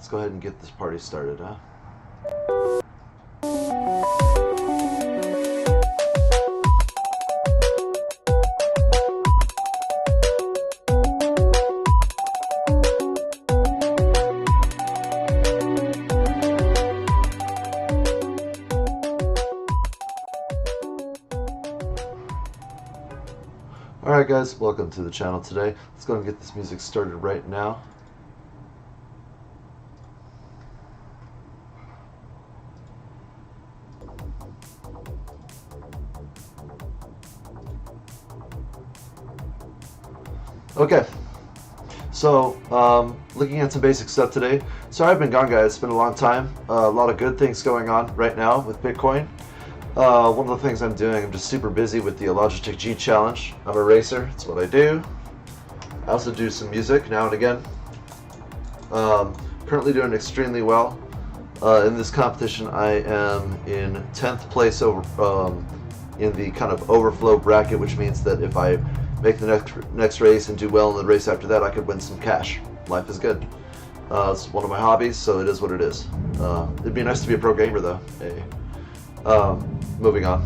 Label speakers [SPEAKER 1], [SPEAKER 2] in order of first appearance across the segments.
[SPEAKER 1] Let's go ahead and get this party started, huh? Alright guys, welcome to the channel today. Let's go and get this music started right now. Okay, so looking at some basic stuff today. Sorry I've been gone, guys. It's been a long time. A lot of good things going on right now with Bitcoin. One of the things I'm doing, I'm just super busy with the Logitech G Challenge. I'm a racer, it's what I do. I also do some music now and again. Currently doing extremely well. In this competition I am in 10th place over in the kind of overflow bracket, which means that if I make the next race and do well in the race after that, I could win some cash. Life is good. It's one of my hobbies, so it is what it is. It'd be nice to be a pro gamer though. Hey. Moving on.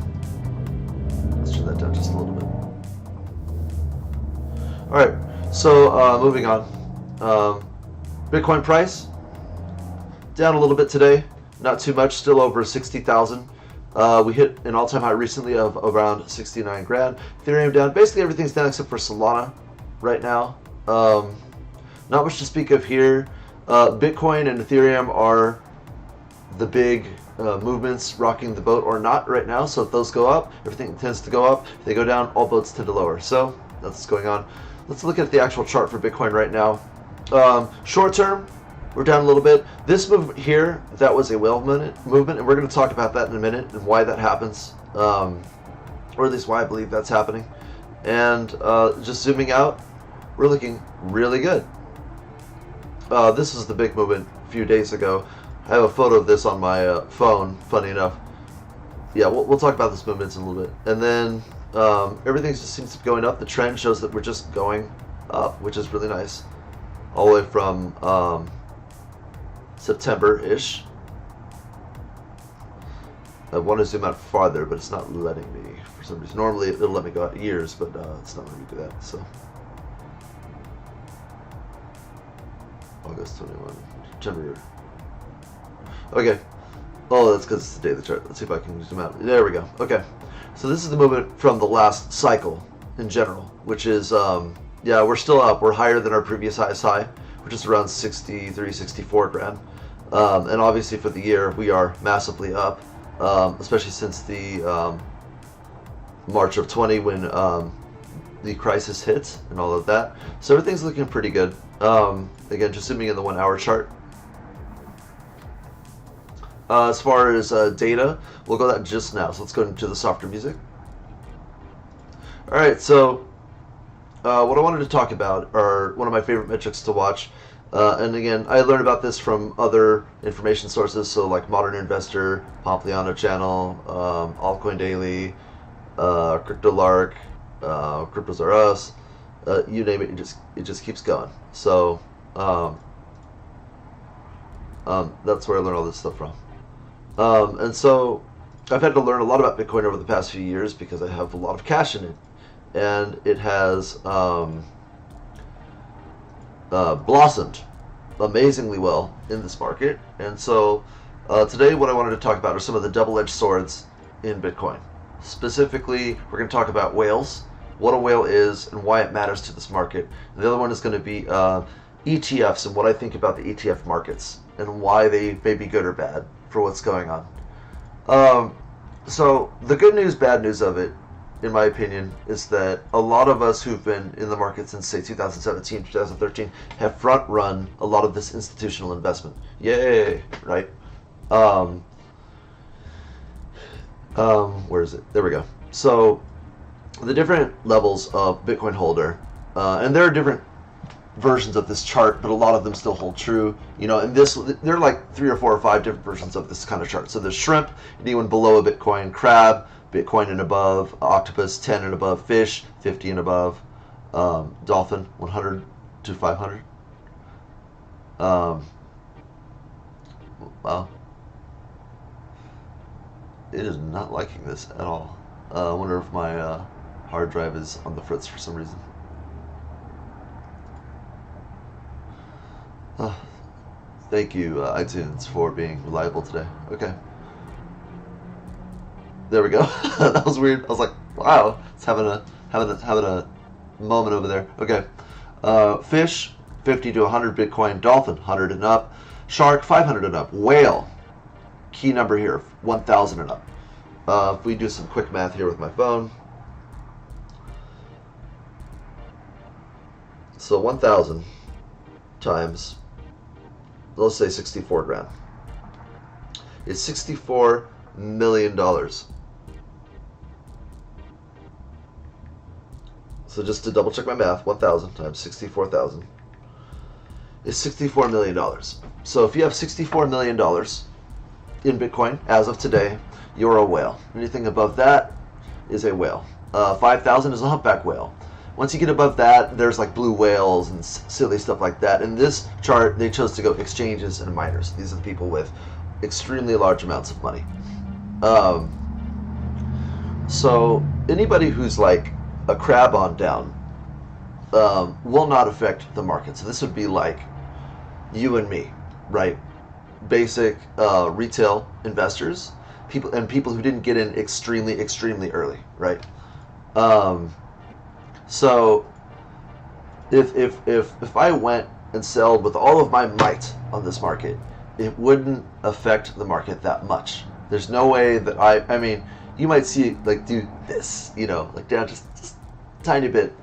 [SPEAKER 1] Let's turn that down just a little bit. Alright, so moving on. Bitcoin price down a little bit today. Not too much, still over 60,000. We hit an all-time high recently of around 69 grand. Ethereum down. Basically everything's down except for Solana right now. Not much to speak of here. Bitcoin and Ethereum are the big movements rocking the boat or not right now. So if those go up, everything tends to go up. If they go down, all boats tend to lower. So that's what's going on. Let's look at the actual chart for Bitcoin right now. Short term, we're down a little bit. This movement here, that was a whale movement, and we're going to talk about that in a minute and why that happens, or at least why I believe that's happening. And just zooming out, we're looking really good. This is the big movement a few days ago. I have a photo of this on my phone, funny enough. Yeah, we'll talk about this movement in a little bit. And then everything just seems to be going up. The trend shows that we're just going up, which is really nice. All the way from September-ish. I want to zoom out farther, but it's not letting me for some reason. Normally it'll let me go out years, but it's not letting me do that. So August 21, September. Okay. Oh, that's because it's the day of the chart. Let's see if I can zoom out. There we go. Okay. So this is the movement from the last cycle in general, which is, yeah, we're still up. We're higher than our previous highest high, which is around 63, 64 grand. And obviously for the year, we are massively up, especially since the March of 20 when the crisis hit and all of that. So everything's looking pretty good. Again, just zooming in the 1 hour chart. As far as data, we'll go that just now. So let's go into the softer music. Alright, so what I wanted to talk about are one of my favorite metrics to watch. And again, I learned about this from other information sources, so like Modern Investor, Pompliano Channel, Altcoin Daily, CryptoLark, Cryptos Are Us, you name it, it just keeps going. So that's where I learned all this stuff from. And so I've had to learn a lot about Bitcoin over the past few years because I have a lot of cash in it, and it has blossomed amazingly well in this market. And so today what I wanted to talk about are some of the double-edged swords in Bitcoin. Specifically, we're going to talk about whales, what a whale is and why it matters to this market. And the other one is going to be ETFs and what I think about the ETF markets and why they may be good or bad for what's going on. So the good news, bad news of it, in my opinion, is that a lot of us who've been in the market since, say, 2017, 2013, have front-run a lot of this institutional investment. Yay, right? Where is it? There we go. So the different levels of Bitcoin holder, and there are different versions of this chart, but a lot of them still hold true. You know, and this, there are like 3 or 4 or 5 different versions of this kind of chart. So there's shrimp, anyone below a Bitcoin, crab, Bitcoin and above, octopus 10 and above, fish 50 and above, dolphin 100 to 500. Wow. It is not liking this at all. I wonder if my hard drive is on the fritz for some reason. Thank you, iTunes, for being reliable today. Okay. There we go. That was weird. I was like, wow, it's having a moment over there. Okay. Fish, 50 to 100 Bitcoin. Dolphin, 100 and up. Shark, 500 and up. Whale, key number here, 1,000 and up. If we do some quick math here with my phone. So 1,000 times, let's say 64 grand. It's $64 million. So just to double check my math, 1,000 times 64,000 is $64 million. So if you have $64 million in Bitcoin as of today, you're a whale. Anything above that is a whale. 5,000 is a humpback whale. Once you get above that, there's like blue whales and silly stuff like that. In this chart, they chose to go exchanges and miners. These are the people with extremely large amounts of money. So anybody who's like a crab on down will not affect the market. So this would be like you and me, right? Basic retail investors, people who didn't get in extremely early, right? So if I went and sold with all of my might on this market, it wouldn't affect the market that much. There's no way that I mean, you might see like do this, you know, like down just a tiny bit.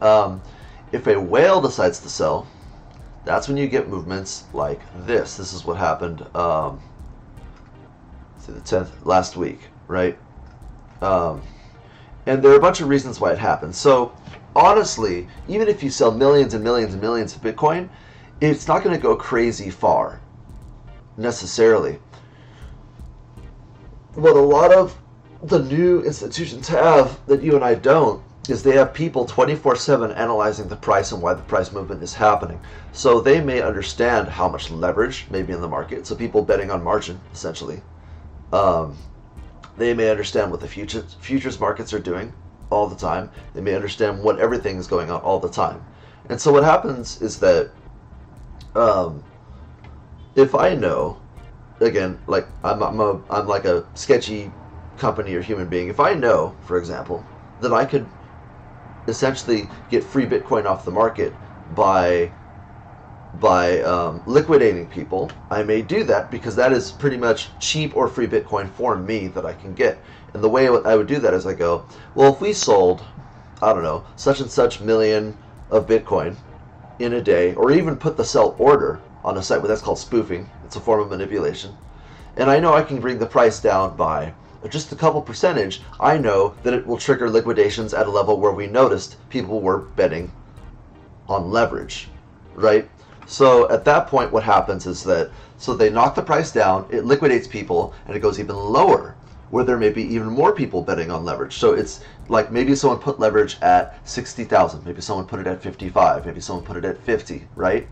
[SPEAKER 1] If a whale decides to sell, that's when you get movements like this. This is what happened the 10th last week, right? And there are a bunch of reasons why it happens. So honestly, even if you sell millions and millions and millions of Bitcoin, it's not going to go crazy far necessarily. What a lot of the new institutions have that you and I don't is they have people 24/7 analyzing the price and why the price movement is happening. So they may understand how much leverage may be in the market. So people betting on margin, essentially. They may understand what the futures markets are doing all the time. They may understand what everything is going on all the time. And so what happens is that if I know, again, like I'm like a sketchy company or human being. If I know, for example, that I could essentially get free Bitcoin off the market by liquidating people, I may do that because that is pretty much cheap or free Bitcoin for me that I can get. And the way I would do that is I go, well, if we sold, I don't know, such and such million of Bitcoin in a day, or even put the sell order on a site where that's called spoofing. It's a form of manipulation. And I know I can bring the price down by just a couple percentage. I know that it will trigger liquidations at a level where we noticed people were betting on leverage, right? So at that point, what happens is that, so they knock the price down, it liquidates people, and it goes even lower, where there may be even more people betting on leverage. So it's like maybe someone put leverage at 60,000, maybe someone put it at 55, maybe someone put it at 50, right?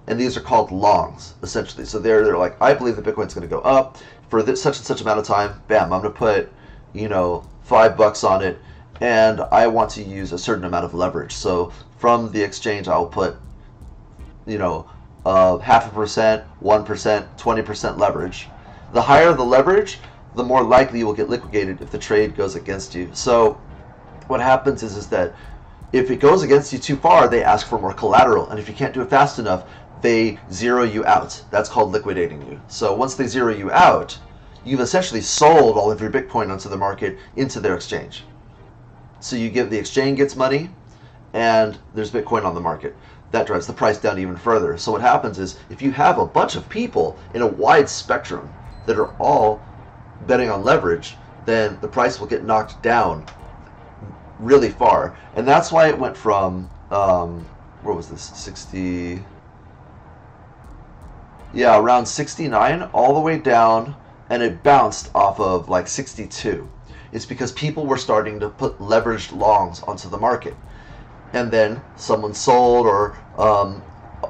[SPEAKER 1] And these are called longs, essentially. So they're like, I believe that Bitcoin's going to go up for this such and such amount of time. Bam, I'm going to put, you know, $5 on it, and I want to use a certain amount of leverage. So from the exchange, I'll put, you know, 0.5%, 1%, 20% leverage. The higher the leverage, the more likely you will get liquidated if the trade goes against you. So what happens is that if it goes against you too far, they ask for more collateral. And if you can't do it fast enough, they zero you out. That's called liquidating you. So once they zero you out, you've essentially sold all of your Bitcoin onto the market into their exchange. So you give, the exchange gets money, and there's Bitcoin on the market. That drives the price down even further. So what happens is, if you have a bunch of people in a wide spectrum that are all betting on leverage, then the price will get knocked down really far. And that's why it went from, where was this, 60, yeah, around 69 all the way down, and it bounced off of like 62. It's because people were starting to put leveraged longs onto the market. And then someone sold, or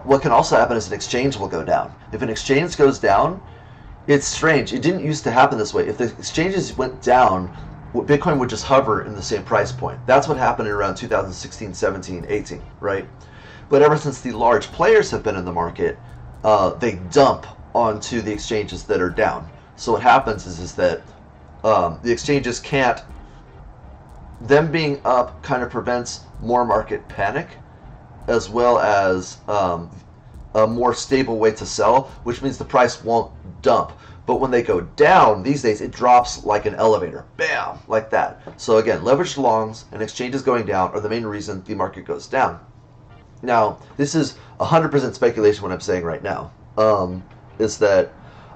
[SPEAKER 1] what can also happen is an exchange will go down. If an exchange goes down, It's strange. It didn't used to happen this way. If the exchanges went down, Bitcoin would just hover in the same price point. That's what happened in around 2016, 17, 18, right? But ever since the large players have been in the market, they dump onto the exchanges that are down. So what happens is that the exchanges can't. Them being up kind of prevents more market panic, as well as a more stable way to sell, which means the price won't dump. But when they go down, these days it drops like an elevator. Bam! Like that. So again, leveraged longs and exchanges going down are the main reason the market goes down. Now, this is 100% speculation what I'm saying right now. Is that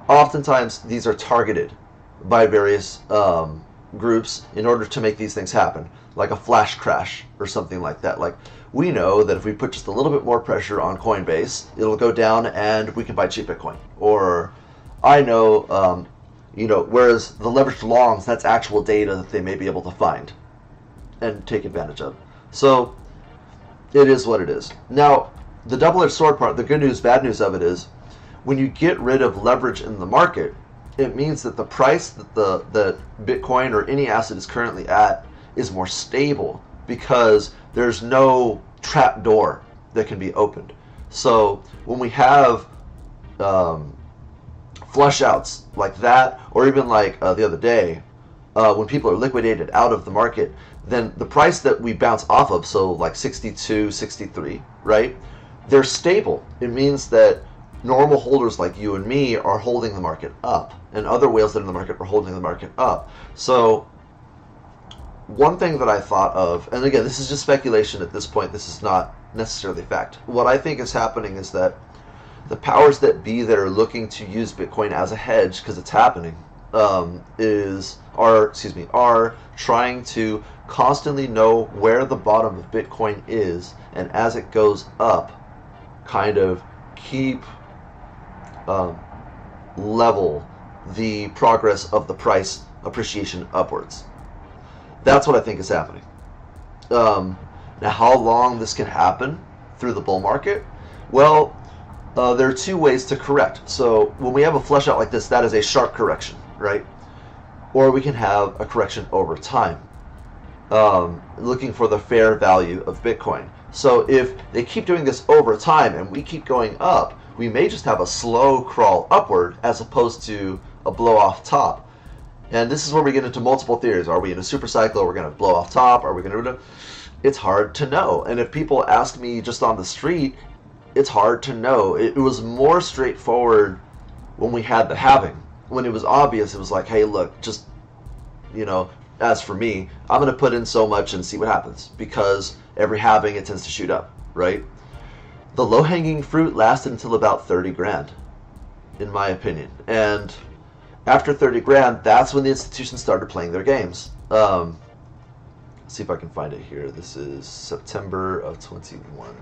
[SPEAKER 1] oftentimes these are targeted by various groups in order to make these things happen, like a flash crash or something like that. Like, we know that if we put just a little bit more pressure on Coinbase, it'll go down and we can buy cheap Bitcoin. Or I know, whereas the leveraged longs, that's actual data that they may be able to find and take advantage of. So it is what it is. Now, the double-edged sword part, the good news, bad news of it is, when you get rid of leverage in the market, it means that the price that Bitcoin or any asset is currently at is more stable because there's no trap door that can be opened. So when we have flush outs like that, or even like the other day, when people are liquidated out of the market, then the price that we bounce off of, so like 62, 63, right? They're stable. It means that normal holders like you and me are holding the market up, and other whales that are in the market are holding the market up. So one thing that I thought of, and again, this is just speculation at this point, this is not necessarily fact. What I think is happening is that the powers that be that are looking to use Bitcoin as a hedge, because it's happening, are trying to constantly know where the bottom of Bitcoin is, and as it goes up, kind of keep level the progress of the price appreciation upwards. That's what I think is happening. Now, how long this can happen through the bull market? Well, there are two ways to correct. So when we have a flush out like this, that is a sharp correction, right? Or we can have a correction over time, looking for the fair value of Bitcoin. So if they keep doing this over time and we keep going up, we may just have a slow crawl upward as opposed to a blow off top. And this is where we get into multiple theories. Are we in a super cycle? Are we going to blow off top? Are we going to... It's hard to know. And if people ask me just on the street, it's hard to know. It was more straightforward when we had the halving. When it was obvious, it was like, hey, look, just, as for me, I'm going to put in so much and see what happens. Because every halving, it tends to shoot up, right? The low-hanging fruit lasted until about 30 grand, in my opinion. And after 30 grand, that's when the institutions started playing their games. Let's see if I can find it here. This is September of 21.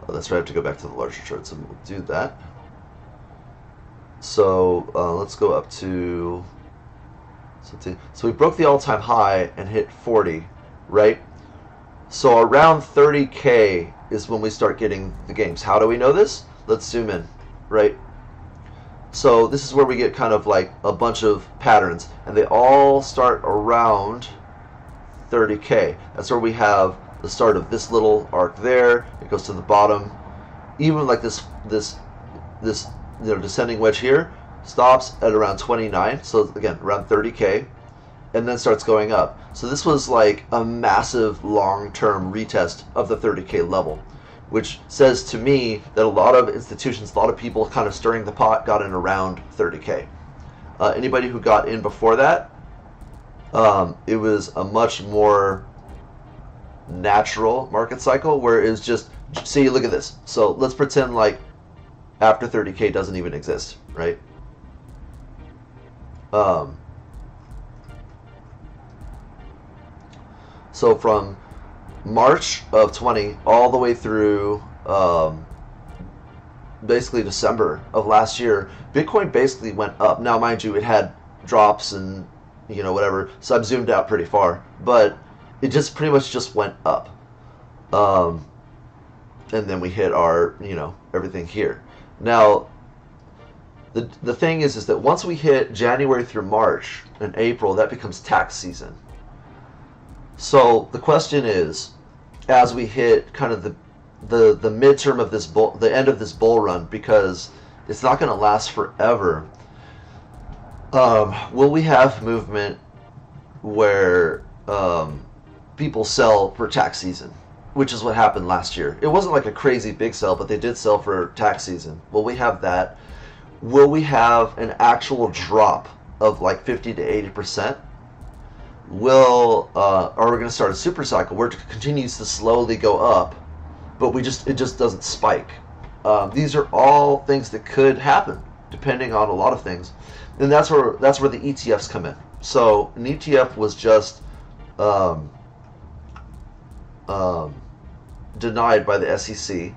[SPEAKER 1] Oh, that's right. I have to go back to the larger chart, so we'll do that. So let's go up to... So we broke the all-time high and hit 40, right? So around 30K is when we start getting the games. How do we know this? Let's zoom in, right? So this is where we get kind of like a bunch of patterns, and they all start around 30K. That's where we have the start of this little arc there. It goes to the bottom. Even like this descending wedge here stops at around 29. So again, around 30K, and then starts going up. So this was like a massive long-term retest of the 30K level, which says to me that a lot of institutions, a lot of people kind of stirring the pot got in around 30K. Anybody who got in before that, it was a much more natural market cycle where it's just, see, look at this. So let's pretend like after 30K doesn't even exist, right? So from March of 20 all the way through basically December of last year, Bitcoin basically went up. Now, mind you, it had drops and whatever, so I've zoomed out pretty far, but it just pretty much just went up. And then we hit our, everything here. Now, The thing is that once we hit January through March and April, that becomes tax season. So the question is, as we hit kind of the midterm of this bull, the end of this bull run, because it's not going to last forever. Will we have movement where people sell for tax season, which is what happened last year? It wasn't like a crazy big sell, but they did sell for tax season. Will we have that? Will we have an actual drop of like 50 to 80%? Are we going to start a super cycle where it continues to slowly go up, but it just doesn't spike? These are all things that could happen depending on a lot of things, and that's where the ETFs come in. So an ETF was just denied by the SEC.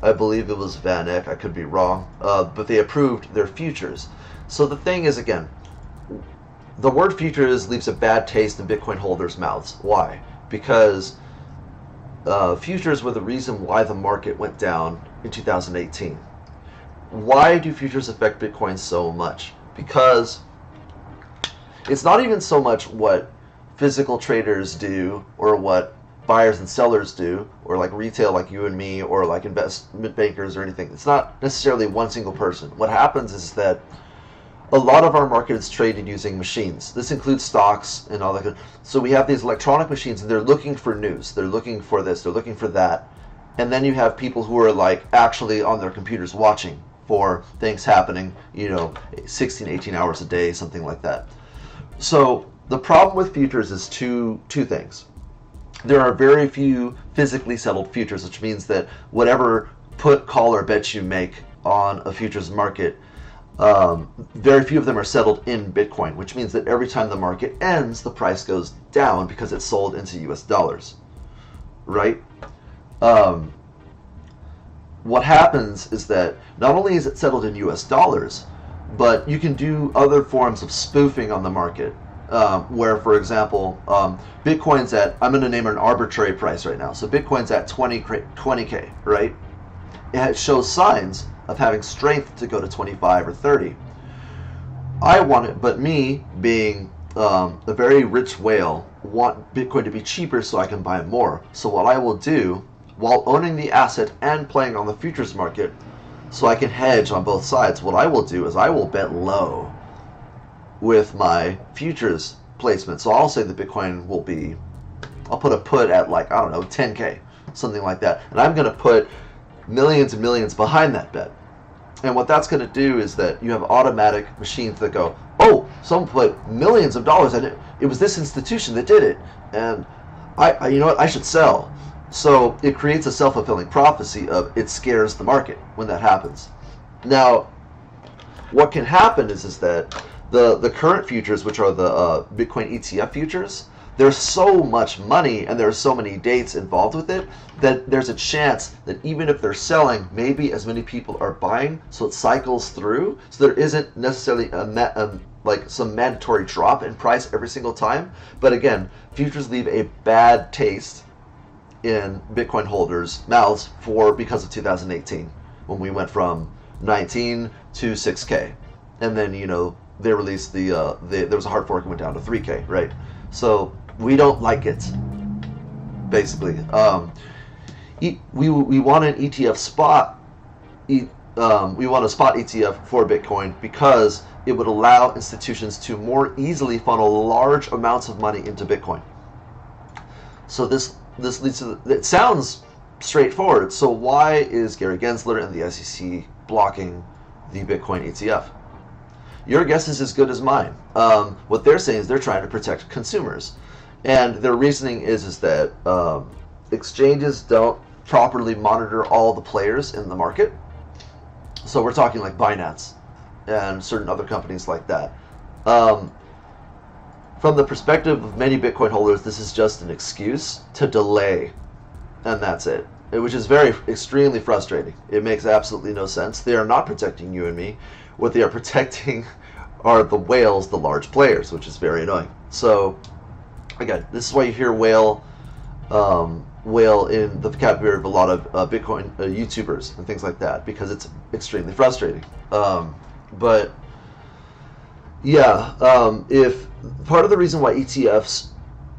[SPEAKER 1] I believe it was VanEck. I could be wrong, but they approved their futures. So the thing is, again, the word futures leaves a bad taste in Bitcoin holders' mouths. Why? Because futures were the reason why the market went down in 2018. Why do futures affect Bitcoin so much? Because it's not even so much what physical traders do or what buyers and sellers do, or like retail like you and me, or like investment bankers or anything. It's not necessarily one single person. What happens is that a lot of our market is traded using machines. This includes stocks and all that. So we have these electronic machines, and they're looking for news. They're looking for this. They're looking for that. And then you have people who are like actually on their computers watching for things happening, 16, 18 hours a day, something like that. So the problem with futures is two things. There are very few physically settled futures, which means that whatever put, call, or bet you make on a futures market, very few of them are settled in Bitcoin, which means that every time the market ends, the price goes down because it's sold into US dollars, right? What happens is that not only is it settled in US dollars, but you can do other forms of spoofing on the market, where, for example, Bitcoin's at, I'm going to name an arbitrary price right now. So Bitcoin's at 20K, right? It shows signs of having strength to go to 25 or 30. I want it, but me being a very rich whale, want Bitcoin to be cheaper so I can buy more. So what I will do, while owning the asset and playing on the futures market, so I can hedge on both sides, what I will do is I will bet low with my futures placement. So I'll say that Bitcoin will be, I'll put a put at like, I don't know, 10K, something like that. And I'm going to put millions and millions behind that bet. And what that's going to do is that you have automatic machines that go, oh, someone put millions of dollars in it. It was this institution that did it. And I you know what, I should sell. So it creates a self-fulfilling prophecy of it scares the market when that happens. Now, what can happen is that the current futures, which are the Bitcoin ETF futures, there's so much money and there's so many dates involved with it that there's a chance that even if they're selling, maybe as many people are buying, so it cycles through. So there isn't necessarily like some mandatory drop in price every single time. But again, futures leave a bad taste in Bitcoin holders' mouths because of 2018, when we went from 19 to 6K, and then they released there was a hard fork and went down to 3K, right? So we don't like it, basically. We want an ETF spot. We want a spot ETF for Bitcoin because it would allow institutions to more easily funnel large amounts of money into Bitcoin. So this leads to, it sounds straightforward. So why is Gary Gensler and the SEC blocking the Bitcoin ETF? Your guess is as good as mine. What they're saying is they're trying to protect consumers. And their reasoning is that exchanges don't properly monitor all the players in the market. So we're talking like Binance and certain other companies like that. From the perspective of many Bitcoin holders, this is just an excuse to delay, and that's it. Which is extremely frustrating. It makes absolutely no sense. They are not protecting you and me. What they are protecting are the whales, the large players, which is very annoying. So, again, this is why you hear whale in the vocabulary of a lot of Bitcoin YouTubers and things like that, because it's extremely frustrating. But yeah, if part of the reason why ETFs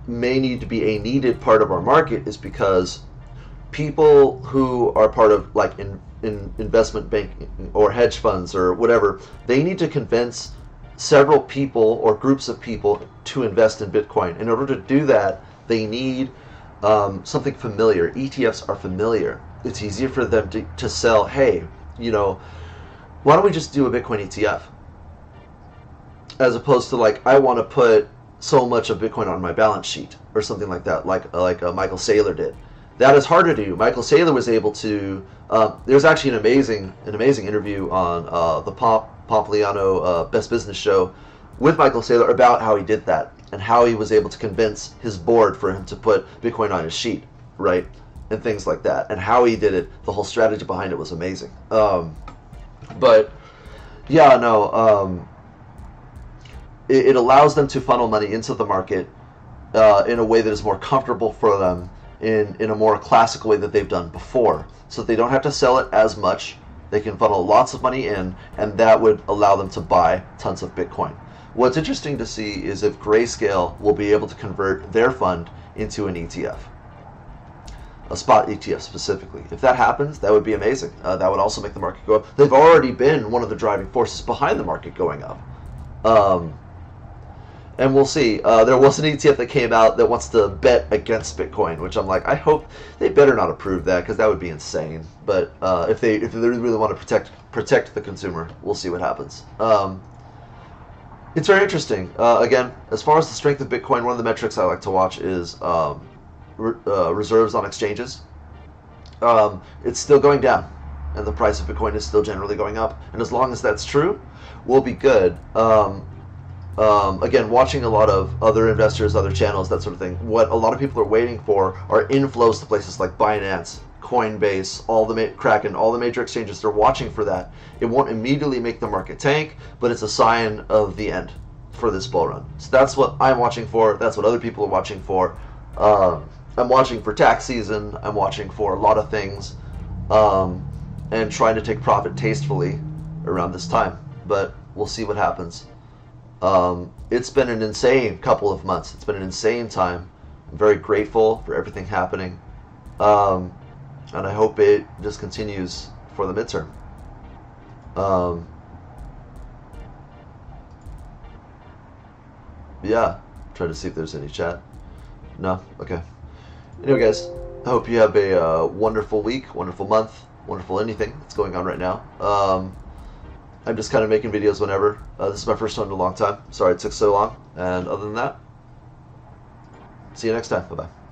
[SPEAKER 1] may need to be a needed part of our market is because people who are part of like in investment banking or hedge funds or whatever, they need to convince several people or groups of people to invest in Bitcoin. In order to do that, they need something familiar. ETFs are familiar. It's easier for them to sell, hey, why don't we just do a Bitcoin ETF? As opposed to like, I want to put so much of Bitcoin on my balance sheet or something like that, like Michael Saylor did. That is harder to do. Michael Saylor was able to. There's actually an amazing interview on the Pompliano Best Business Show with Michael Saylor about how he did that and how he was able to convince his board for him to put Bitcoin on his sheet, right, and things like that, and how he did it. The whole strategy behind it was amazing. But yeah, no. It allows them to funnel money into the market in a way that is more comfortable for them in a more classical way that they've done before. So they don't have to sell it as much. They can funnel lots of money in, and that would allow them to buy tons of Bitcoin. What's interesting to see is if Grayscale will be able to convert their fund into an ETF, a spot ETF specifically. If that happens, that would be amazing. That would also make the market go up. They've already been one of the driving forces behind the market going up. And we'll see. There was an ETF that came out that wants to bet against Bitcoin, which I'm like, I hope they better not approve that because that would be insane. But if they really want to protect the consumer, we'll see what happens. It's very interesting. Again, as far as the strength of Bitcoin, one of the metrics I like to watch is reserves on exchanges. It's still going down, and the price of Bitcoin is still generally going up. And as long as that's true, we'll be good. Again, watching a lot of other investors, other channels, that sort of thing, what a lot of people are waiting for are inflows to places like Binance, Coinbase, Kraken, all the major exchanges. They're watching for that. It won't immediately make the market tank, but it's a sign of the end for this bull run. So that's what I'm watching for. That's what other people are watching for. I'm watching for tax season. I'm watching for a lot of things, and trying to take profit tastefully around this time. But we'll see what happens. It's been an insane couple of months. It's been an insane time. I'm very grateful for everything happening. And I hope it just continues for the midterm. Yeah, try to see if there's any chat. No? Okay. Anyway, guys, I hope you have a wonderful week, wonderful month, wonderful anything that's going on right now. I'm just kind of making videos whenever. This is my first one in a long time. Sorry it took so long. And other than that, see you next time. Bye-bye.